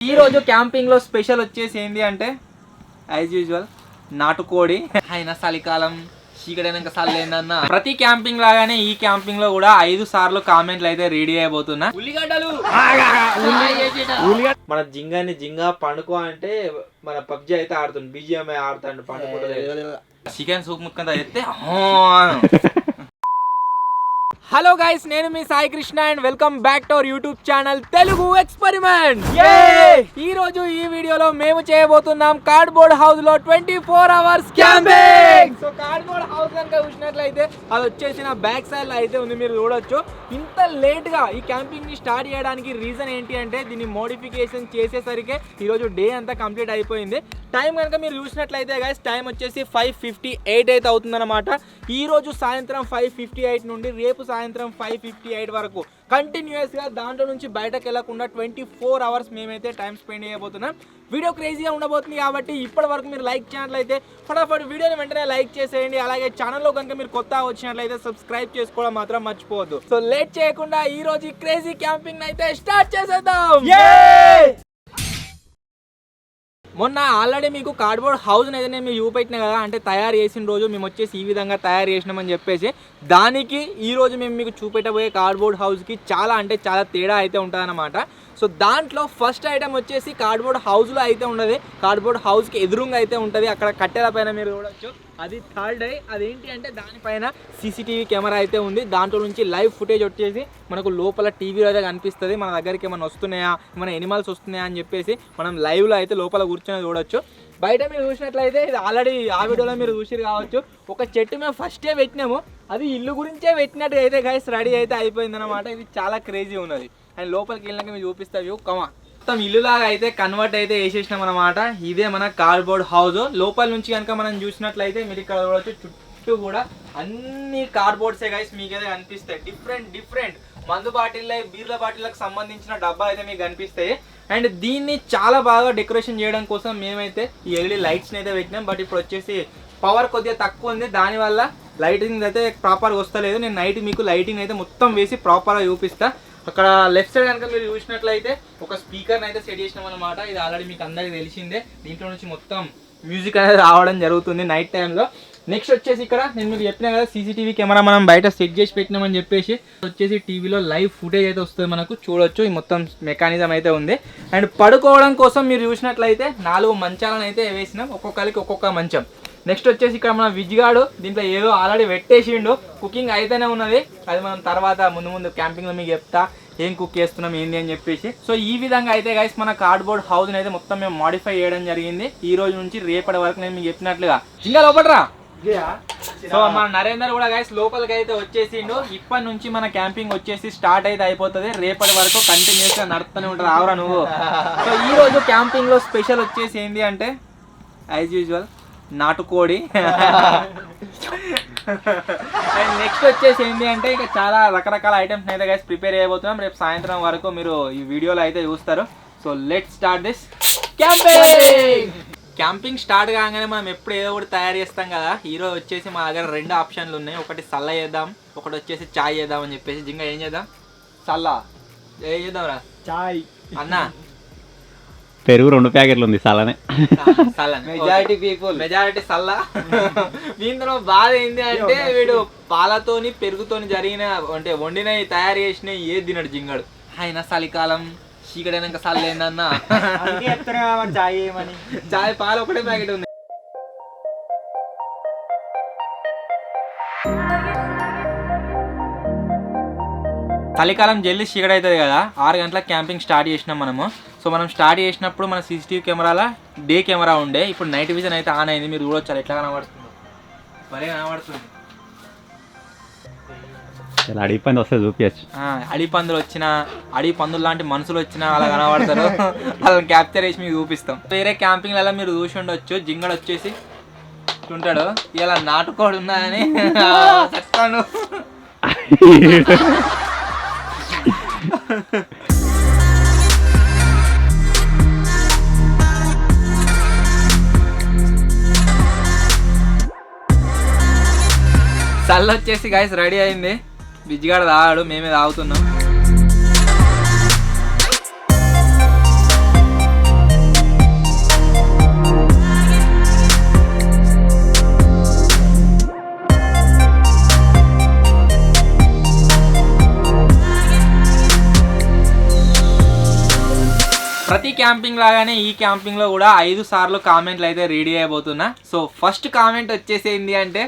ఈ రోజు క్యాంపింగ్ లో స్పెషల్ వచ్చేసి ఏంటి అంటే యాజ్ యూజువల్ నాటుకోడి అయినా చలికాలం చీకడైనాక చల్లేందన్న ప్రతి క్యాంపింగ్ లాగానే ఈ క్యాంపింగ్ లో కూడా 5 సార్లు కామెంట్లు అయితే రెడీ అయిపోతున్నా. ఉల్లిగడ్డలు మన జింగాని జింగా పండుకో అంటే మన పబ్జి అయితే ఆడుతుంది, BGMI ఆడుతాడు పండుకుంటుంది. చికెన్ సూప్ ముక్కంతా అయితే హలో గైస్, నేను మీ Sai Krishna and welcome back to our YouTube channel Telugu experiment. ఈ రోజు ఈ వీడియోలో మేము చేయబోతున్నాం కార్డ్బోర్డ్ హౌస్ లో 24 hours camping. So cardboard house కనుక చూసినట్లయితే అది వచ్చేసి నా బ్యాక్ సైడ్ లో అయితే ఉంది, మీరు చూడొచ్చు. ఇంత లేట్ గా ఈ క్యాంపింగ్ ని స్టార్ట్ చేయడానికి రీజన్ ఏంటి అంటే దీన్ని మోడిఫికేషన్ చేసేసరికి ఈ రోజు డే అంతా కంప్లీట్ అయిపోయింది. టైం కనుక మీరు చూసినట్లయితే గైస్ టైం వచ్చేసి 5:58 అయితే అవుతుందన్నమాట. ఈ రోజు సాయంత్రం 5:58 నుండి రేపు సాయంత్రం 5:58 వరకు కంటిన్యూస్ గా దాంట్లో నుంచి బయటకు వెళ్లకుండా 24 hours మేమైతే టైం స్పెండ్ చేయబోతున్నాం. వీడియో క్రేజీగా ఉండబోతుంది కాబట్టి ఇప్పటి వరకు మీరు లైక్ చేయనట్లయితే ఫటాఫట్ వీడియోని వెంటనే లైక్ చేసేయండి. అలాగే ఛానల్లో కనుక మీరు కొత్తగా వచ్చినట్లయితే సబ్స్క్రైబ్ చేసుకోవడం మాత్రం మర్చిపోవద్దు. సో లేట్ చేయకుండా ఈ రోజు ఈ క్రేజీ క్యాంపింగ్ అయితే స్టార్ట్ చేసేద్దాం. మొన్న ఆల్రెడీ మీకు కార్డ్బోర్డ్ హౌస్ అయితే నేను మీకు చూపెట్టినా కదా, అంటే తయారు చేసిన రోజు మేము వచ్చేసి ఈ విధంగా తయారు చేసినామని చెప్పేసి దానికి ఈ రోజు మేము మీకు చూపెట్టబోయే కార్డ్బోర్డ్ హౌస్కి చాలా అంటే చాలా తేడా అయితే ఉంటుందన్నమాట. సో దాంట్లో ఫస్ట్ ఐటమ్ వచ్చేసి కార్డ్బోర్డ్ హౌస్లో అయితే ఉండదు, కార్డ్బోర్డ్ హౌస్కి ఎదురుగా అయితే ఉంటుంది. అక్కడ కట్టెల పైన మీరు చూడొచ్చు, అది థర్డ్ ఐ. అదేంటి అంటే దానిపైన CCTV కెమెరా అయితే ఉంది. దాంట్లో నుంచి లైవ్ ఫుటేజ్ వచ్చేసి మనకు లోపల టీవీలో అయితే కనిపిస్తుంది. మన దగ్గరికి ఏమైనా వస్తున్నాయా, ఏమైనా ఎనిమల్స్ వస్తున్నాయా అని చెప్పేసి మనం లైవ్లో అయితే లోపల కూర్చొని చూడొచ్చు. బయట మీరు చూసినట్లయితే ఇది ఆల్రెడీ ఆ వీడియోలో మీరు చూసిరు కావచ్చు, ఒక చెట్టు మేము ఫస్టే పెట్టినాము, అది ఇల్లు గురించే పెట్టినట్టు అయితే గైస్ రెడీ అయితే అయిపోయిందన్నమాట. ఇది చాలా క్రేజీ ఉన్నది అండ్ లోపలికి వెళ్ళినాక మీరు చూపిస్తావు కమా మొత్తం ఇల్లులాగా అయితే కన్వర్ట్ అయితే వేసేసినాం అనమాట. ఇదే మన కార్డ్బోర్డ్ హౌస్. లోపల నుంచి కనుక మనం చూసినట్లయితే మీరు ఇక్కడ చూడవచ్చు, చుట్టూ కూడా అన్ని కార్డ్బోర్డ్సే గైస్ మీకు అయితే కనిపిస్తాయి. డిఫరెంట్ మందు బాటిల్ బీర్ల బాటిల్కి సంబంధించిన డబ్బా అయితే మీకు కనిపిస్తాయి. అండ్ దీన్ని చాలా బాగా డెకరేషన్ చేయడం కోసం మేమైతే ఈ LED లైట్స్ని అయితే పెట్టినాం. బట్ ఇప్పుడు వచ్చేసి పవర్ కొద్దిగా తక్కువ ఉంది, దానివల్ల లైటింగ్ అయితే ప్రాపర్గా వస్తలేదు. నేను నైట్ మీకు లైటింగ్ అయితే మొత్తం వేసి ప్రాపర్గా చూపిస్తా. అక్కడ లెఫ్ట్ సైడ్ కనుక మీరు చూసినట్లయితే ఒక స్పీకర్ని అయితే సెట్ చేసినాం అనమాట. ఇది ఆల్రెడీ మీకు అందరికీ తెలిసిందే. దీంట్లో నుంచి మొత్తం మ్యూజిక్ అనేది రావడం జరుగుతుంది నైట్ టైంలో. నెక్స్ట్ వచ్చేసి ఇక్కడ నేను మీకు చెప్పినా కదా CCTV కెమెరా మనం బయట సెట్ చేసి పెట్టినామని చెప్పేసి వచ్చేసి టీవీలో లైవ్ ఫుటేజ్ అయితే వస్తుంది మనకు, చూడొచ్చు. ఈ మొత్తం మెకానిజం అయితే ఉంది. అండ్ పడుకోవడం కోసం మీరు చూసినట్లయితే 4 మంచాలను అయితే వేసినాం, ఒక్కొక్కరికి ఒక్కొక్క మంచం. నెక్స్ట్ వచ్చేసి ఇక్కడ మన విజ్గాడు దీంట్లో ఏదో ఆల్రెడీ పెట్టేసిండు, కుకింగ్ అయితేనే ఉన్నది. అది మనం తర్వాత ముందు క్యాంపింగ్లో మీకు చెప్తా ఏం కుక్ చేస్తున్నాం ఏంది అని చెప్పేసి. సో ఈ విధంగా అయితే గైస్ మన కార్డ్బోర్డ్ హౌస్ని అయితే మొత్తం మేము మాడిఫై చేయడం జరిగింది. ఈ రోజు నుంచి రేపటి వరకు నేను మీకు చెప్పినట్లుగా జింగా లోపలరా. సో మన నరేందర్ కూడా గైస్ లోపలికి అయితే వచ్చేసిండు. ఇప్పటి నుంచి మన క్యాంపింగ్ వచ్చేసి స్టార్ట్ అయితే అయిపోతుంది. రేపటి వరకు కంటిన్యూస్ గా నడుస్తూనే ఉంటుంది. ఆవరా నువ్వు. సో ఈ రోజు క్యాంపింగ్ లో స్పెషల్ వచ్చేసి ఏంటి అంటే యాజ్ యూజువల్ నాటుకోడి. అండ్ నెక్స్ట్ వచ్చేసి ఏంటి అంటే ఇక చాలా రకరకాల ఐటమ్స్ అయితే గైస్ ప్రిపేర్ చేయబోతున్నాం. రేపు సాయంత్రం వరకు మీరు ఈ వీడియోలో అయితే చూస్తారు. So let's start this camping. Camping start కాగానే మనం ఎప్పుడు ఏదో ఒకటి తయారు చేస్తాం కదా. ఈరోజు వచ్చేసి మా దగ్గర 2 ఆప్షన్లు ఉన్నాయి. ఒకటి సల్ల చేద్దాం, ఒకటి వచ్చేసి చాయ్ చేద్దాం అని చెప్పేసి. జింగా ఏం చేద్దాం? సల్లా ఏం చేద్దాం రా? చాయ్ అన్నా. పెరుగు 2 ప్యాకెట్లు ఉంది సల్లనే. మెజారిటీ సల్లా. దీంట్లో బాధ ఏంటి అంటే వీడు పాలతోని పెరుగుతోని జరిగిన అంటే వండినవి తయారు చేసినవి ఏది తినడు జింగడు. అయినా చలికాలం చీకడైనాక చల్లేందన్న చాయ్ పాలు ఒకటే ప్యాకెట్ ఉంది. చలికాలం జల్దీ చీకటి అవుతుంది కదా. 6 గంటలకు క్యాంపింగ్ స్టార్ట్ చేసినాం మనము. సో మనం స్టార్ట్ చేసినప్పుడు మన CCTV కెమెరాల డే కెమెరా ఉండే, ఇప్పుడు నైట్ విజన్ అయితే ఆన్ అయింది. మీరు చూడొచ్చు ఎట్లా కనబడుతుంది, మరే కనబడుతుంది. అడవి పంది వస్తే చూపించచ్చు. అడవి పందులు వచ్చినా, అడవి పందులు లాంటి మనుషులు వచ్చినా అలా కనబడతారు. వాళ్ళని క్యాప్చర్ చేసి మీకు చూపిస్తాం. వేరే క్యాంపింగ్లలో మీరు చూసి ఉండొచ్చు, జింగడు వచ్చేసి ఉంటాడు. ఇలా నాటుకోడు ఉన్నాయని చెప్తాను. చల్ల వచ్చేసి గైస్ రెడీ అయింది. విజ్గాడు తాగాడు, మేమే తాగుతున్నాం. ప్రతి క్యాంపింగ్ లాగానే ఈ క్యాంపింగ్ లో కూడా 5 సార్లు కామెంట్లు అయితే రీడ్ చేయబోతున్నా. సో ఫస్ట్ కామెంట్ వచ్చేసి ఏంటి అంటే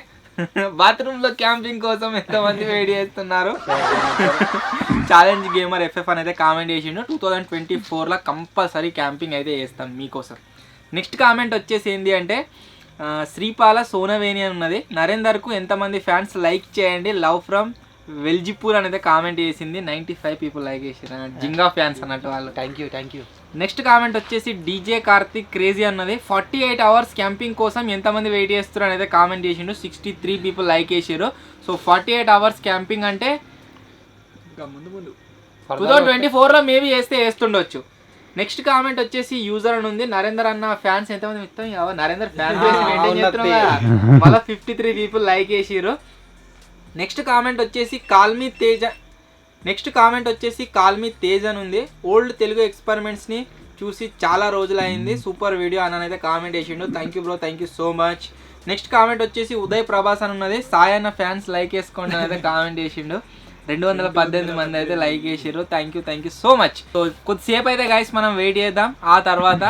బాత్రూమ్ లో క్యాంపింగ్ కోసం ఎంతమంది వెయిట్ చేస్తున్నారు. ఛాలెంజ్ గేమర్ FF అనేది కామెంట్ చేసిండు. 2024లో కంపల్సరీ క్యాంపింగ్ అయితే చేస్తాం మీకోసం. నెక్స్ట్ కామెంట్ వచ్చేసి ఏంటి అంటే శ్రీపాల సోనవేణి అని ఉన్నది. నరేందర్కు ఎంతమంది ఫ్యాన్స్ లైక్ చేయండి, లవ్ ఫ్రమ్ వెల్జిపూర్ అనేది కామెంట్ చేసింది. 95 పీపుల్ లైక్ చేసారు. జింగా ఫ్యాన్స్ అన్నట్టు వాళ్ళు. Thank you. నెక్స్ట్ కామెంట్ వచ్చేసి డీజే కార్తిక్ క్రేజీ అన్నది. 48 అవర్స్ క్యాంపింగ్ కోసం ఎంతమంది వెయిట్ చేస్తారు అనేది కామెంట్ చేసిండు. 63 పీపుల్ లైక్ చేసారు. సో 48 అవర్స్ క్యాంపింగ్ అంటే ముందు 2024లో మేబీ వేస్తుండొచ్చు. నెక్స్ట్ కామెంట్ వచ్చేసి యూజర్ అని ఉంది. నరేందర్ అన్న ఫ్యాన్స్ ఎంతమంది మొత్తం నరేందర్ ఫ్యాన్ మెయింటైన్ చేస్తున్నారు. మళ్ళీ 53 పీపుల్ లైక్ చేసారు. నెక్స్ట్ కామెంట్ వచ్చేసి కాల్మీ తేజ్ అని ఉంది. ఓల్డ్ తెలుగు ఎక్స్పెరిమెంట్స్ని చూసి చాలా రోజులైంది, సూపర్ వీడియో అని అయితే కామెంట్ చేసిండు. Thank you bro, thank you so much. Next comment వచ్చేసి ఉదయ్ ప్రభాస్ అని ఉన్నది. సాయి అన్న ఫ్యాన్స్ లైక్ వేసుకోండి అని అయితే కామెంట్ చేసిండు. 218 మంది అయితే లైక్ చేసారు. Thank you so much. So కొద్దిసేపు అయితే గైస్ మనం వెయిట్ చేద్దాం. ఆ తర్వాత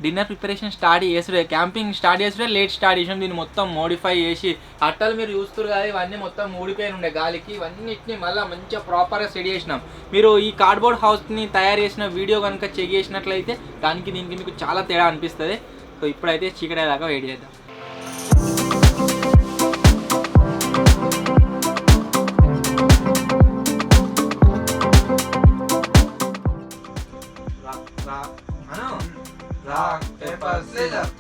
డిన్నర్ ప్రిపరేషన్ స్టార్ట్ చేసుడే, క్యాంపింగ్ స్టార్ట్ చేసుడే లేట్ స్టార్ట్ చేసాం. దీన్ని మొత్తం మోడిఫై చేసి అట్టలు మీరు చూస్తారు కదా, ఇవన్నీ మొత్తం ఊడిపోయి ఉండే గాలికి. ఇవన్నిటిని మళ్ళీ మంచిగా ప్రాపర్గా సెట్ చేసినాం. మీరు ఈ కార్డ్బోర్డ్ హౌస్ని తయారు చేసిన వీడియో కనుక చెక్ చేసినట్లయితే దీనికి మీకు చాలా తేడా అనిపిస్తుంది. సో ఇప్పుడైతే చీకటి దాకా వెయిట్ చేద్దాం. Rock, paper, scissors.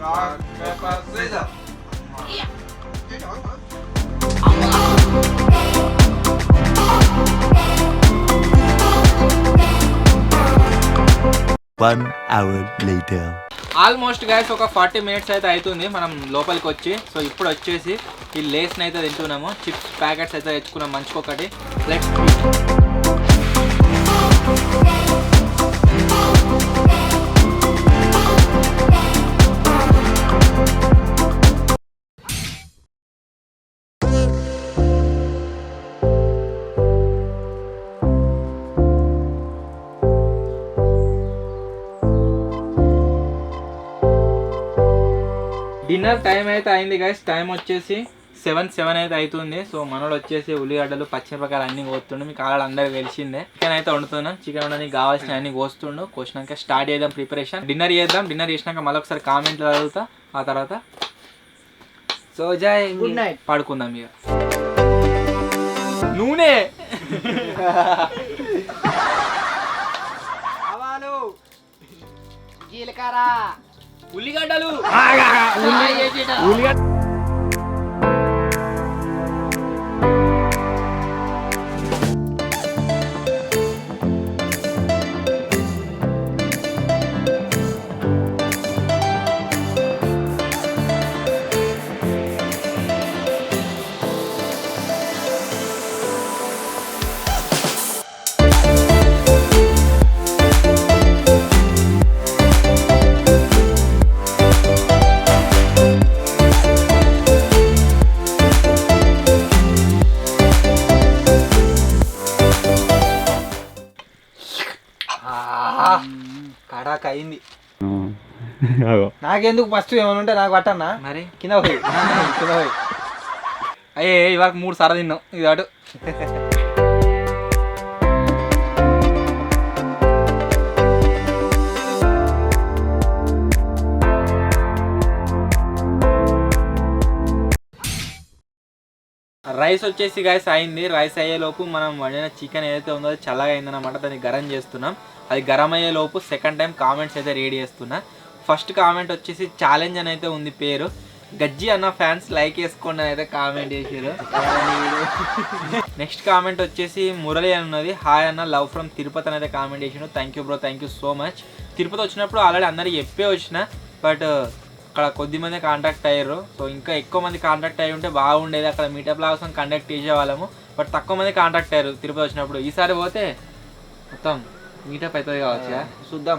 Rock, paper, scissors. 1 hour later. Almost guys ఒక 40 మినిట్స్ అయితే అవుతుంది మనం లోపలికి వచ్చి. సో ఇప్పుడు వచ్చేసి ఈ లేస్ని అయితే తింటున్నాము. చిప్స్ ప్యాకెట్స్ అయితే తెచ్చుకున్నాం మంచికొకటి. లెట్స్ డిన్నర్ టైం అయితే అయింది గైస్. టైం వచ్చేసి 7 అయితే అవుతుంది. సో మనోడు వచ్చేసి ఉల్లిగడ్డలు పచ్చిమిరపకాయలు అన్ని కోస్తుండు. మీకు ఆడ అందరికి తెలిసిందే. చికెన్ అయితే వండుతున్నాం. చికెన్ వండడానికి కావాల్సిన అన్ని కోస్తుండు. కోసినాక స్టార్ట్ చేద్దాం ప్రిపరేషన్. డిన్నర్ చేద్దాం. డిన్నర్ చేసినాక మళ్ళీ ఒకసారి కామెంట్లు చదువుతా. ఆ తర్వాత సో జై గుడ్ నైట్ పడుకుందాం. ఇక నూనె ఆవాలు జీలకర్ర ఉల్లిగడ్డలు కడాక్ అయింది. నాకెందుకు ఫస్ట్ ఏమైనా ఉంటే నాకు పట్టన్నా మరి కింద పోయి అయ్యే ఇవాళ 3 సార్లు తిన్నాం. ఇది అటు రైస్ వచ్చేసి గైస్ అయింది. రైస్ అయ్యేలోపు మనం వండిన చికెన్ ఏదైతే ఉందో అది చల్లగా అయిందన్నమాట. దాన్ని గరం చేస్తున్నాం. అది గరం అయ్యేలోపు సెకండ్ టైం కామెంట్స్ అయితే రెడీ చేస్తున్నా. ఫస్ట్ కామెంట్ వచ్చేసి ఛాలెంజ్ అని అయితే ఉంది పేరు. గజ్జి అన్న ఫ్యాన్స్ లైక్ వేసుకోండి అని అయితే కామెంట్ చేసారు. నెక్స్ట్ కామెంట్ వచ్చేసి మురళి అని ఉన్నది. హాయ్ అన్న లవ్ ఫ్రమ్ తిరుపతి అనేది కామెంట్ చేసాను. Thank you bro, thank you so much. Tirupati వచ్చినప్పుడు ఆల్రెడీ అందరికి చెప్పే వచ్చిన, బట్ అక్కడ కొద్దిమంది కాంటాక్ట్ అయ్యారు. సో ఇంకా ఎక్కువ మంది కాంటాక్ట్ అయ్యి ఉంటే బాగుండేది. అక్కడ మీటప్ కోసం కండక్ట్ చేసేవాళ్ళము, బట్ తక్కువ మంది కాంటాక్ట్ అయ్యారు తిరుపతి వచ్చినప్పుడు. ఈసారి పోతే మొత్తం మీటప్ అవుతుంది కావచ్చు, చూద్దాం.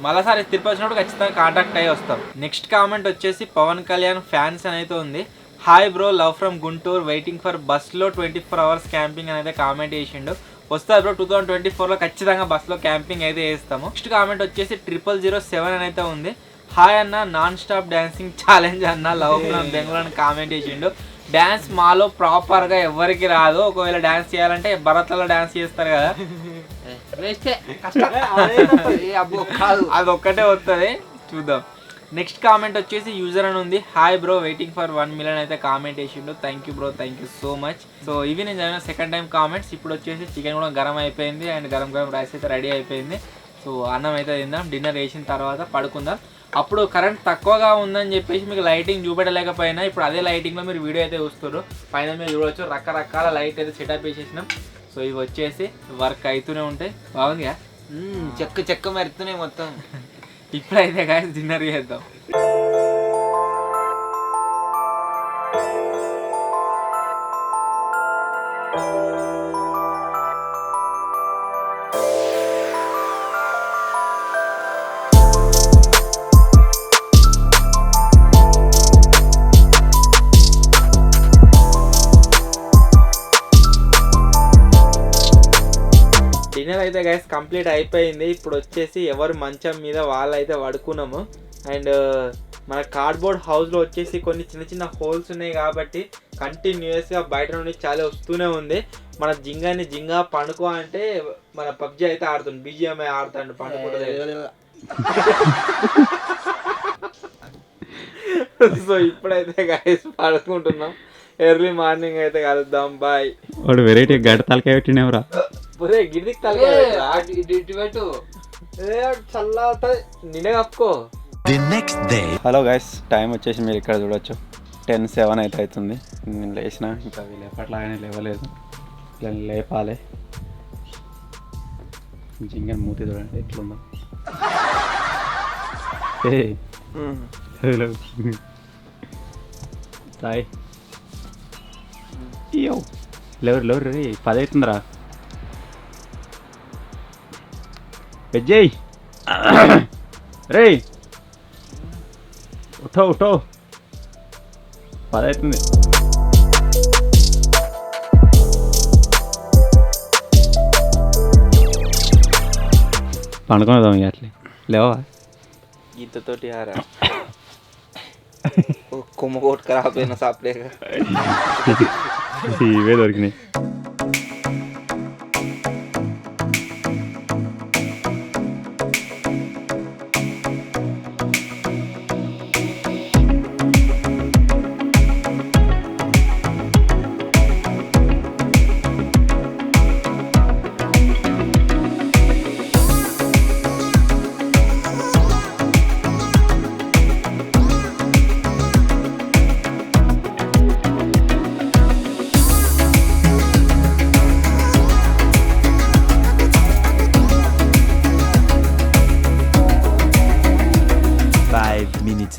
మళ్ళీసారి తిరుపతి వచ్చినప్పుడు ఖచ్చితంగా కాంటాక్ట్ అయ్యి వస్తాం. నెక్స్ట్ కామెంట్ వచ్చేసి పవన్ కళ్యాణ్ ఫ్యాన్స్ అని అయితే ఉంది. Hi bro, love from Guntur, waiting for బస్లో 24 hours క్యాంపింగ్ అని అయితే కామెంట్ చేసిండు. వస్తుంది బ్రో, 2024లో ఖచ్చితంగా బస్లో క్యాంపింగ్ అయితే వేస్తాము. నెక్స్ట్ కామెంట్ వచ్చేసి 0007 అని అయితే ఉంది. హాయ్ అన్న, నాన్ స్టాప్ డాన్సింగ్ ఛాలెంజ్ అన్న, లవ్ ఫ్రమ్ బెంగళూరు అని కామెంట్ చేసిండు. డ్యాన్స్ మాలో ప్రాపర్గా ఎవరికి రాదు. ఒకవేళ డ్యాన్స్ చేయాలంటే భరత్లో డ్యాన్స్ చేస్తారు కదా, అది ఒక్కటే వస్తుంది, చూద్దాం. నెక్స్ట్ కామెంట్ వచ్చేసి యూజర్ అని ఉంది. Hi bro, waiting for 1 million అయితే కామెంట్ చేసిండు. Thank you bro, thank you so much. So ఇవి నేను చదివిన సెకండ్ టైం కామెంట్స్. ఇప్పుడు వచ్చేసి చికెన్ కూడా గరం అయిపోయింది అండ్ గరం రైస్ అయితే రెడీ అయిపోయింది. సో అన్నం అయితే తిందాం, డిన్నర్ వేసిన తర్వాత పడుకుందాం. అప్పుడు కరెంట్ తక్కువగా ఉందని చెప్పేసి మీకు లైటింగ్ చూపెట్టలేకపోయినా ఇప్పుడు అదే లైటింగ్లో మీరు వీడియో అయితే చూస్తారు. పైన మీరు చూడవచ్చు రకరకాల లైట్ అయితే సెటప్ చేసేసినాం. సో ఇవి వచ్చేసి వర్క్ అవుతూనే ఉంటాయి. బాగుందిగా, చెక్క మరుతున్నాయి మొత్తం. ఇప్పుడైతే గాయస్ డిన్నర్ చేద్దాం. డిన్నర్ అయితే గైస్ కంప్లీట్ అయిపోయింది. ఇప్పుడు వచ్చేసి ఎవరు మంచం మీద వాళ్ళైతే పడుకున్నాము. అండ్ మన కార్డ్బోర్డ్ హౌస్లో వచ్చేసి కొన్ని చిన్న చిన్న హోల్స్ ఉన్నాయి కాబట్టి కంటిన్యూస్గా బయట నుండి చాలా వస్తూనే ఉంది. మన జింగా పండుకో అంటే మన పబ్జి అయితే ఆడుతుంది, BGMI ఆడుతాడు పండుకుంటుంది. సో ఇప్పుడైతే గైస్ పడుకుంటున్నాం. ఎర్లీ మార్నింగ్ అయితే కలుద్దాం, బాయ్. వాడు వెరైటీ గడ్డ తలకాయ పెట్టినవరా, గిడికి చల్లా నిన్న కప్పుకో. The next day. Hello guys, time వచ్చేసి మీరు ఇక్కడ చూడొచ్చు 10:07 అయితే అవుతుంది. నేను లేచిన, ఇంకా వీళ్ళు ఎప్పటిలాగానే లేవలేదు. ఇలా లేపాలి. జింగన్ మూతి చూడండి ఎట్లుందో. సాయి లేవరు రే, 10 అవుతుందిరా. పెజ్జయ్ రే, ఉఠో 10 అవుతుంది. పండుకునేదాం ఇక అట్లే, లేవా? గీతతోటి హారా కొమ్మ కోట్ ఖరాబ్ అయిన సాప్లేగా ఇవే దొరికినాయి.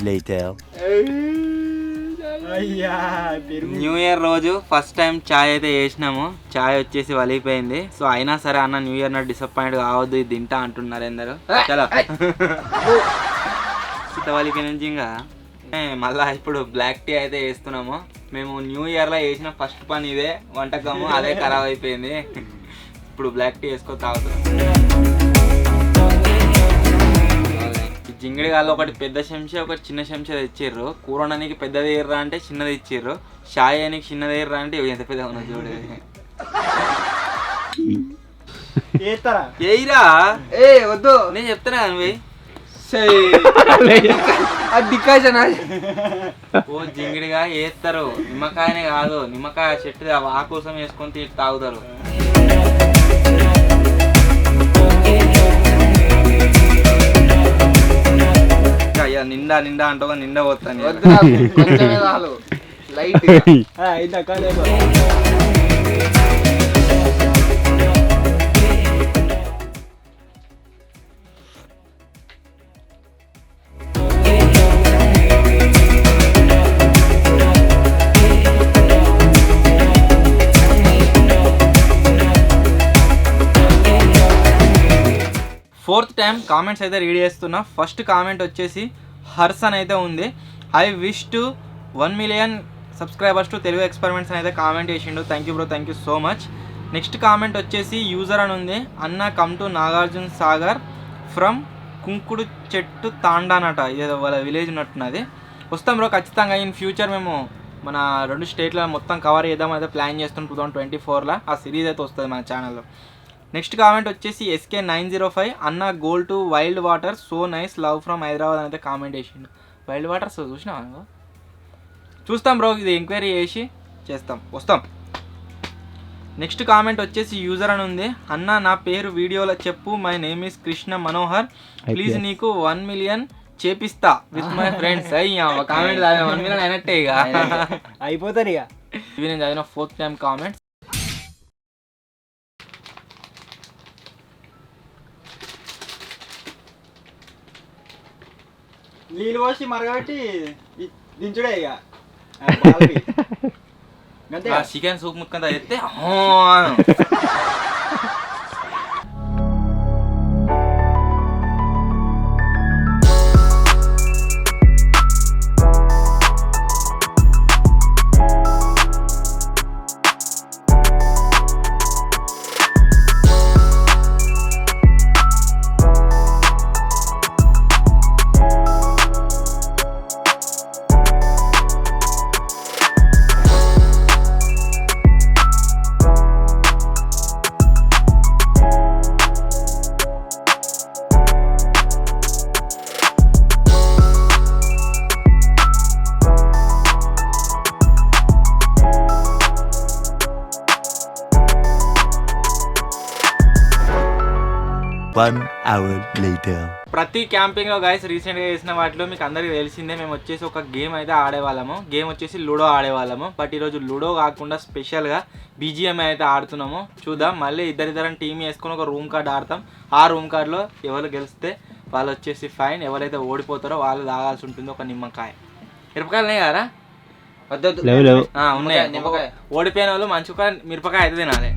Later. న్యూ ఇయర్ రోజు ఫస్ట్ టైం చాయ్ అయితే చేసినాము. చాయ్ వచ్చేసి వలిగిపోయింది. సో అయినా సరే అన్న న్యూ ఇయర్ నాడు డిసప్పాయింట్ కావద్దు, ఇది తింటా అంటున్నారు ఎందరు. చలో వలిపోయిన నుంచి ఇంకా మళ్ళా ఇప్పుడు బ్లాక్ టీ అయితే వేస్తున్నాము. మేము న్యూ ఇయర్లో వేసిన ఫస్ట్ పని ఇదే వంటకము, అదే ఖరాబ్ అయిపోయింది. ఇప్పుడు బ్లాక్ టీ వేసుకొని తాగుతున్నాం. జింగిడి గాల్లో ఒకటి పెద్ద చెంచా ఒకటి చిన్న చెంచా తెచ్చిర్రు. కూర వండడానికి పెద్దది ఎర్రా అంటే చిన్నది ఇచ్చిర్రు. షాయ్ అని చిన్నది ఎర్రా అంటే ఎంత పెద్ద ఉన్నది చూడేది. ఏయిరా వద్దు, నేను చెప్తానా నువ్వు ఓ జింగిడిగా వేస్తారు. నిమ్మకాయనే కాదు, నిమ్మకాయ చెట్టు ఆ కోసం వేసుకొని తాగుతారు. అయ్యా నిండా అంటూ నిండా పోతాను. ఫోర్త్ టైం కామెంట్స్ అయితే రీడ్ చేస్తున్నా. ఫస్ట్ కామెంట్ వచ్చేసి హర్స్ అని అయితే ఉంది. I wish to 1 million subscribers to Telugu experiments అని అయితే కామెంట్ చేసిండు. Thank you bro, thank you so much. Next comment వచ్చేసి యూజర్ అని ఉంది, అన్న come to Nagarjuna Sagar from కుంకుడు చెట్టు తాండానట, ఇదేదో వాళ్ళ విలేజ్ ఉన్నట్టున్నది. వస్తాం బ్రో ఖచ్చితంగా. ఇన్ ఫ్యూచర్ మేము మన 2 స్టేట్ల మొత్తం కవర్ చేద్దాం అయితే ప్లాన్ చేస్తున్నాం. 2024లో ఆ సిరీస్ అయితే వస్తుంది మన ఛానల్లో. నెక్స్ట్ కామెంట్ వచ్చేసి SK905 అన్న goal to wild water so nice love from Hyderabad అని అయితే కామెంట్ చేసిండు. వైల్డ్ వాటర్స్ చూసినావా? చూస్తాం బ్రో, ఇది ఎంక్వైరీ చేసి చేస్తాం, వస్తాం. నెక్స్ట్ కామెంట్ వచ్చేసి యూజర్ అని ఉంది, అన్న నా పేరు వీడియోలో చెప్పు, my name is Krishna Manohar, please నీకు 1 million చేపిస్తా విత్ మై ఫ్రెండ్స్. అయ్యా కామెంట్ 1 million అయినట్టే ఇక అయిపోతారు ఇక. ఇవి నేను చదివిన 4th టైం కామెంట్స్. నీళ్ళు పోసి మరగబెట్టి దించుడే ఇక. చికెన్ సూప్ ముక్కంతా ఎత్తే One hour later. ప్రతి క్యాంపింగ్లో గైస్ రీసెంట్గా చేసిన వాటిలో మీకు అందరికీ తెలిసిందే, మేము వచ్చేసి ఒక గేమ్ అయితే ఆడేవాళ్ళము. గేమ్ వచ్చేసి లూడో ఆడేవాళ్ళము. బట్ ఈరోజు లూడో కాకుండా స్పెషల్గా BGMI అయితే ఆడుతున్నాము. చూద్దాం, మళ్ళీ ఇద్దరిద్దరం టీం వేసుకొని ఒక రూమ్ కార్డ్ ఆడతాం. ఆ రూమ్ కార్డ్లో ఎవరు గెలిస్తే వాళ్ళు వచ్చేసి ఫైన్, ఎవరైతే ఓడిపోతారో వాళ్ళు తాగాల్సి ఉంటుంది ఒక నిమ్మకాయ. మిరపకాయలు ఉన్నాయి కదా? ఉన్నాయి. ఓడిపోయిన వాళ్ళు మంచిగా మిరపకాయ అయితే తినాలి.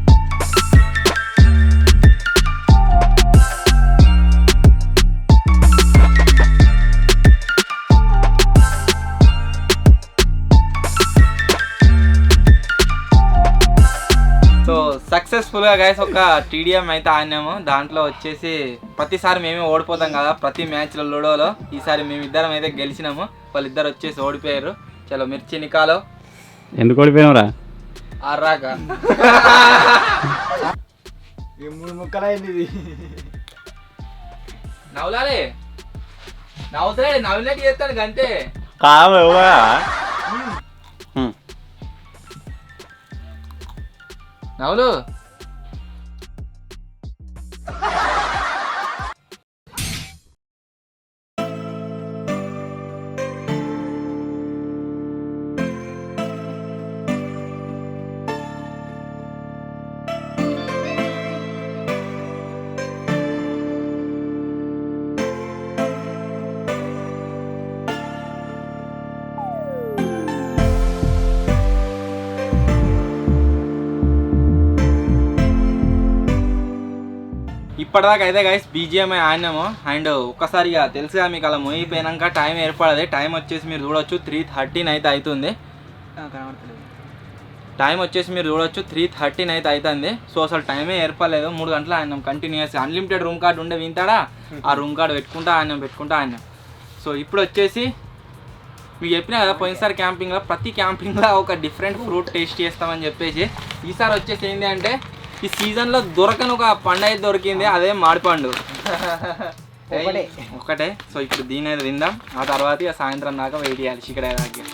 సో సక్సెస్ఫుల్గా గైస్ ఒక TDM అయితే ఆడినాము. దాంట్లో వచ్చేసి ప్రతిసారి మేమే ఓడిపోతాం కదా ప్రతి మ్యాచ్లో లూడోలో. ఈసారి మేమిద్దరం అయితే గెలిచినాము, వాళ్ళిద్దరు వచ్చేసి ఓడిపోయారు. చలో మిర్చి నికాలో. ఎందుకు ఓడిపోయినరా? ఆర్రాక 3 ముక్కలైంది ఇది. నవ్వులాలే, నవ్వుతాడు, నవ్వులేటి చేస్తాడు అంతే. కావా నవ్వులు. ఇప్పటిదాకా అయితే గైస్ BGMI ఆడినాము. అండ్ ఒక్కసారిగా తెలుసుగా మీకు అలా మోయిపోయినాక టైం ఏర్పడదు. టైం వచ్చేసి మీరు చూడొచ్చు 3:13 అయితే అవుతుంది. టైం వచ్చేసి మీరు చూడొచ్చు 3:13 అయితే అవుతుంది. సో అసలు టైమే ఏర్పడలేదు. 3 గంటలు ఆడినాం కంటిన్యూస్. అన్లిమిటెడ్ రూమ్ కార్డ్ ఉండే వింటాడా, ఆ రూమ్ కార్డ్ పెట్టుకుంటా ఆడినాం. సో ఇప్పుడు వచ్చేసి మీకు చెప్పినా కదా పోయినసారి క్యాంపింగ్లో ప్రతి క్యాంపింగ్లో ఒక డిఫరెంట్ ఫ్రూట్ టేస్ట్ చేస్తామని చెప్పేసి, ఈసారి వచ్చేసి ఏంటి అంటే ఈ సీజన్లో దొరకని ఒక పండు అయితే దొరికింది, అదే మామిడిపండు ఒకటే. సో ఇప్పుడు దీని అయితే తిందాం, ఆ తర్వాత ఇక సాయంత్రం దాకా వెయిట్ చేయాలి చికెన్ దాకా.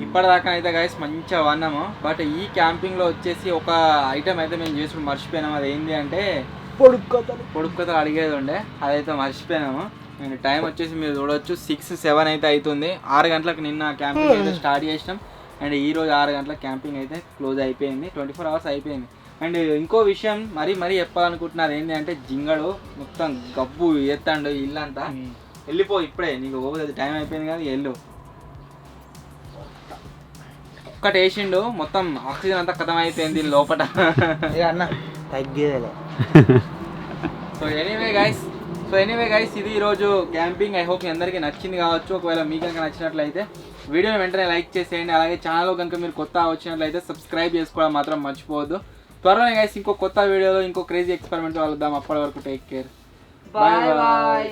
ఇప్పటిదాకా అయితే గైస్ మంచిగా వన్నాము. బట్ ఈ క్యాంపింగ్లో వచ్చేసి ఒక ఐటమ్ అయితే మేము చేసుకుని మర్చిపోయినాము. అది ఏంటి అంటే పొడుపు కథలు అడిగేది ఉండే, అదైతే మర్చిపోయినాము. అండ్ టైం వచ్చేసి మీరు చూడవచ్చు 6-7 అయితే అవుతుంది. 6 గంటలకు నిన్న క్యాంపింగ్ అయితే స్టార్ట్ చేసినాం. అండ్ ఈరోజు 6 గంటలకు క్యాంపింగ్ అయితే క్లోజ్ అయిపోయింది. 24 hours అయిపోయింది. అండ్ ఇంకో విషయం మరీ చెప్పాలనుకుంటున్నారు ఏంటి అంటే జింగడు మొత్తం గబ్బు ఎత్తాడు ఇల్లంతా. వెళ్ళిపో ఇప్పుడే, నీకు పోదు టైం అయిపోయింది కానీ వెళ్ళు. ఒక్కటి వేసిండు మొత్తం ఆక్సిజన్ అంతా ఖతం అయిపోయింది లోపల. అన్న తగ్గేదేలే. సో ఎనీవే గైస్ ఇది ఈరోజు క్యాంపింగ్. ఐ హోప్ మీ అందరికీ నచ్చింది కావచ్చు. ఒకవేళ మీకు కనుక నచ్చినట్లయితే వీడియోని వెంటనే లైక్ చేసేయండి. అలాగే ఛానల్ కనుక మీరు కొత్త వచ్చినట్లయితే సబ్స్క్రైబ్ చేసుకోవడం మాత్రం మర్చిపోవద్దు. త్వరలోనే గైస్ ఇంకో కొత్త వీడియోలో ఇంకో క్రేజీ ఎక్స్పెరిమెంట్ కలుద్దాం. అప్పటి వరకు టేక్ కేర్. బాయ్.